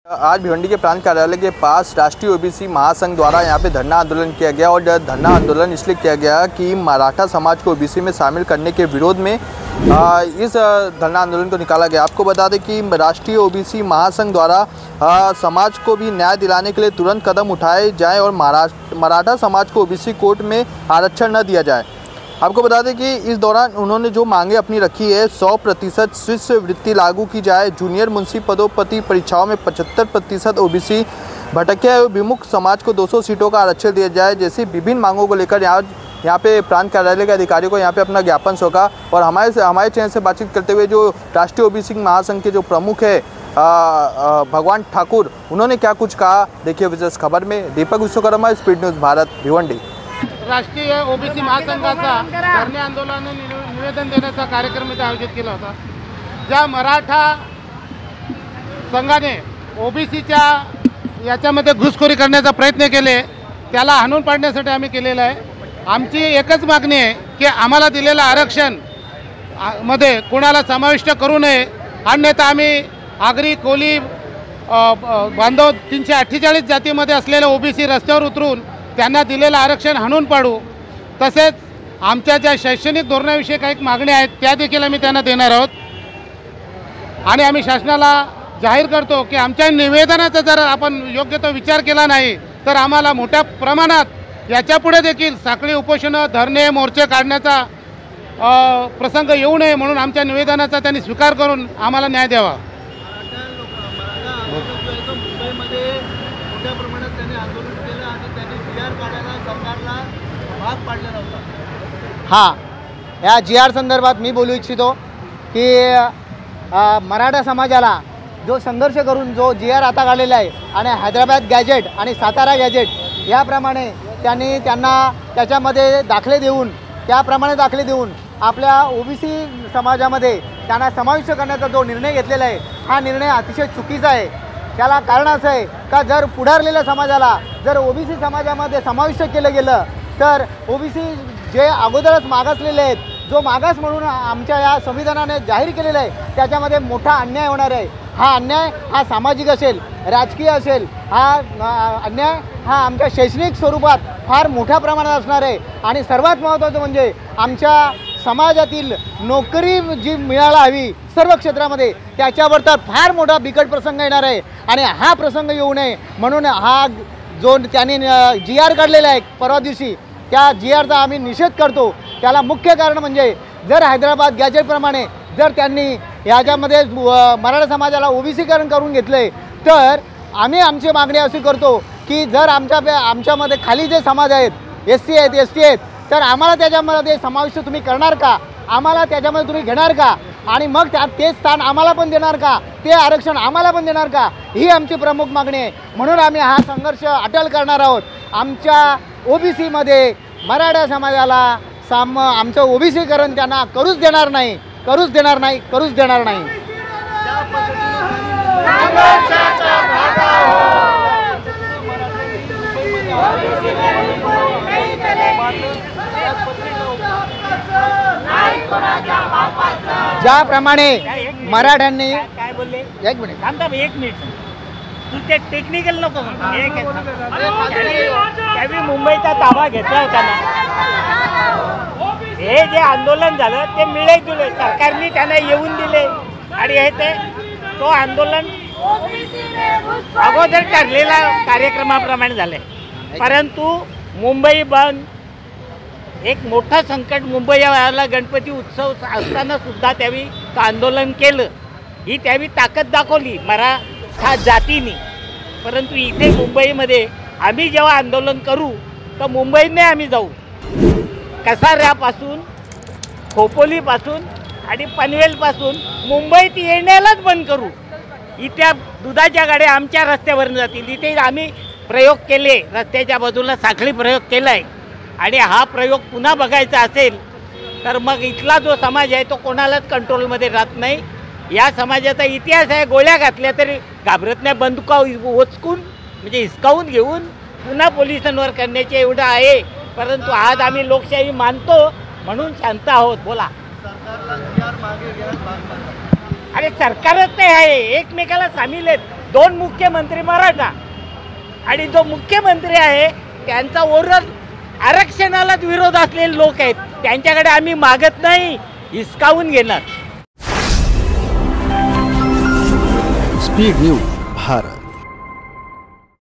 आज भिवंडी के प्रांत कार्यालय के पास राष्ट्रीय ओबीसी महासंघ द्वारा यहाँ पे धरना आंदोलन किया गया और धरना आंदोलन इसलिए किया गया कि मराठा समाज को ओबीसी में शामिल करने के विरोध में इस धरना आंदोलन को निकाला गया। आपको बता दें कि राष्ट्रीय ओबीसी महासंघ द्वारा समाज को भी न्याय दिलाने के लिए तुरंत कदम उठाए जाएं और मराठा समाज को ओबीसी कोर्ट में आरक्षण न दिया जाए। आपको बता दें कि इस दौरान उन्होंने जो मांगे अपनी रखी है 100% शिष्यवृत्ति लागू की जाए, जूनियर मुंशी पदोन्नति परीक्षाओं में 75% ओबीसी भटके विमुख समाज को 200 सीटों का आरक्षण दिया जाए जैसी विभिन्न मांगों को लेकर यहाँ पे प्रांत कार्यालय के अधिकारियों को यहाँ पे अपना ज्ञापन सौंपा। और हमारे चैनल से बातचीत करते हुए जो राष्ट्रीय ओबीसी महासंघ के जो प्रमुख है भगवान ठाकुर, उन्होंने क्या कुछ कहा, देखिए विशेष खबर में। Deepak Vishwakarma, speed news Bharat, Bhiwandi. राष्ट्रीय ओबीसी महासंघाचा धरणे आंदोलनाने निवेदन देण्याचा कार्यक्रम इथे आयोजित केला होता। ज्या मराठा संघाने ओबीसीच्या याच्यामध्ये घुसखोरी करण्याचा प्रयत्न केले त्याला हाणून पाडण्यासाठी आम्ही केलेला आहे। आमची एकच मागणी आहे की आम्हाला दिलेलं आरक्षण मध्ये कोणाला समाविष्ट करू नये, अन्यथा आम्ही आगरी, कोली, बांधव 348 जातीमध्ये असलेले ओबीसी रस्त्यावर उतरून त्यांना दिलेलं आरक्षण हाणून पाडू। तसेच आमच्या ज्या शैक्षणिक धोरणाविषयी काही मागण्या आहेत त्या देखील आम्ही त्यांना देणार आहोत आणि आम्ही शासनाला जाहीर करतो की आमच्या निवेदनाचा जर आपण योग्य तो विचार केला नाही तर आम्हाला मोठ्या प्रमाणात याच्यापुढे देखील साखळी उपोषणं, धरणे, मोर्चे काढण्याचा प्रसंग येऊ नये म्हणून आमच्या निवेदनाचा त्यांनी स्वीकार करून आम्हाला न्याय द्यावा। हाँ, या GR संदर्भात मी बोलू इच्छितो की मराठा समाजाला जो संघर्ष करून जो GR आता काढलेला आहे आणि हैदराबाद गॅजेट आणि सातारा गॅजेट याप्रमाणे त्यांना त्याच्यामध्ये दाखले देऊन आपल्या ओबीसी समाजामध्ये त्यांना समाविष्ट करण्याचा जो निर्णय घेतलेला आहे हा निर्णय अतिशय चुकीचा आहे। त्याला कारण असं आहे का जर पुढारलेल्या समाजाला जर ओबीसी समाजामध्ये समाविष्ट केलं गेलं तर ओबीसी जे अगोदरच मागासलेले आहेत, जो मागास म्हणून आमच्या या संविधानाने जाहीर केलेला आहे त्याच्यामध्ये मोठा अन्याय होणार आहे। हा अन्याय हा सामाजिक असेल, राजकीय असेल, हा अन्याय हा आमच्या शैक्षणिक स्वरूपात फार मोठ्या प्रमाणात असणार आहे आणि सर्वात महत्त्वाचं म्हणजे आमच्या समाजातील नोकरी जी मिळायला हवी सर्व क्षेत्रामध्ये त्याच्यावर तर फार मोठा बिकट प्रसंग येणार आहे आणि हा प्रसंग येऊ नये म्हणून हा जो त्यांनी GR काढलेला आहे परवा दिवशी त्या GRचा आम्ही निषेध करतो। त्याला मुख्य कारण म्हणजे जर हैदराबाद गॅजेटप्रमाणे जर त्यांनी याच्यामध्ये मराठा समाजाला ओबीसीकरण करून घेतले तर आम्ही आमची मागणी अशी करतो की जर आमच्यामध्ये खाली जे समाज आहेत, SC आहेत, ST आहेत, तर आम्हाला त्याच्यामध्ये समाविष्ट तुम्ही करणार का, आम्हाला त्याच्यामध्ये तुम्ही घेणार का आणि मग ते स्थान आम्हाला पण देणार का, ते आरक्षण आम्हाला पण देणार का, ही आमची प्रमुख मागणी आहे। म्हणून आम्ही हा संघर्ष अटल करणार आहोत। आमच्या ओबीसीमध्ये मराठा समाजाला आमचं ओबीसीकरण त्यांना करूच देणार नाही। ज्याप्रमाणे मराठ्यांनी काय बोलले, एक मिनिट तू ते टेक्निकल नको, त्यावेळी मुंबईचा ताबा घेतला होता ना, हे जे आंदोलन झालं ते मिळे सरकारने त्यांना येऊन दिले आणि हे तो आंदोलन अगोदर ठरलेला कार्यक्रमाप्रमाणे झाले। परंतु मुंबई बंद एक मोठा संकट मुंबईला गणपती उत्सव असताना सुद्धा त्यावेळी आंदोलन केलं, ही त्यावेळी ताकद दाखवली मराठा जातीने। परंतु इथे मुंबईमध्ये आम्ही जेव्हा आंदोलन करू तर मुंबईने आम्ही जाऊ, कसाऱ्यापासून, खोपोलीपासून आणि पनवेलपासून मुंबईत येण्यालाच बंद करू। इथे दुधाच्या गाड्या आमच्या रस्त्यावरून जातील। इथे आम्ही प्रयोग केले, रस्त्याच्या बाजूला साखळी प्रयोग केला आहे आणि हा प्रयोग पुन्हा बघायचा असेल तर मग इथला जो समाज आहे तो कोणालाच कंट्रोलमध्ये राहत नाही। या समाजाचा इतिहास आहे, गोळ्या घातल्या तरी घाबरत नाही, बंदुका उचकून म्हणजे हिसकावून घेऊन पुन्हा पोलिसांवर करण्याचे एवढं आहे। परंतु आज आम्ही लोकशाही मानतो म्हणून शांत आहोत। बोला, अरे सरकारच नाही आहे, एकमेकाला सामील आहेत। 2 मुख्यमंत्री मराठा आणि जो मुख्यमंत्री आहे त्यांचा ओरल आरक्षणालाच विरोध असलेले लोक आहेत, त्यांच्याकडे आम्ही मागत नाही, हिसकावून घेणार. Speed news Bharat.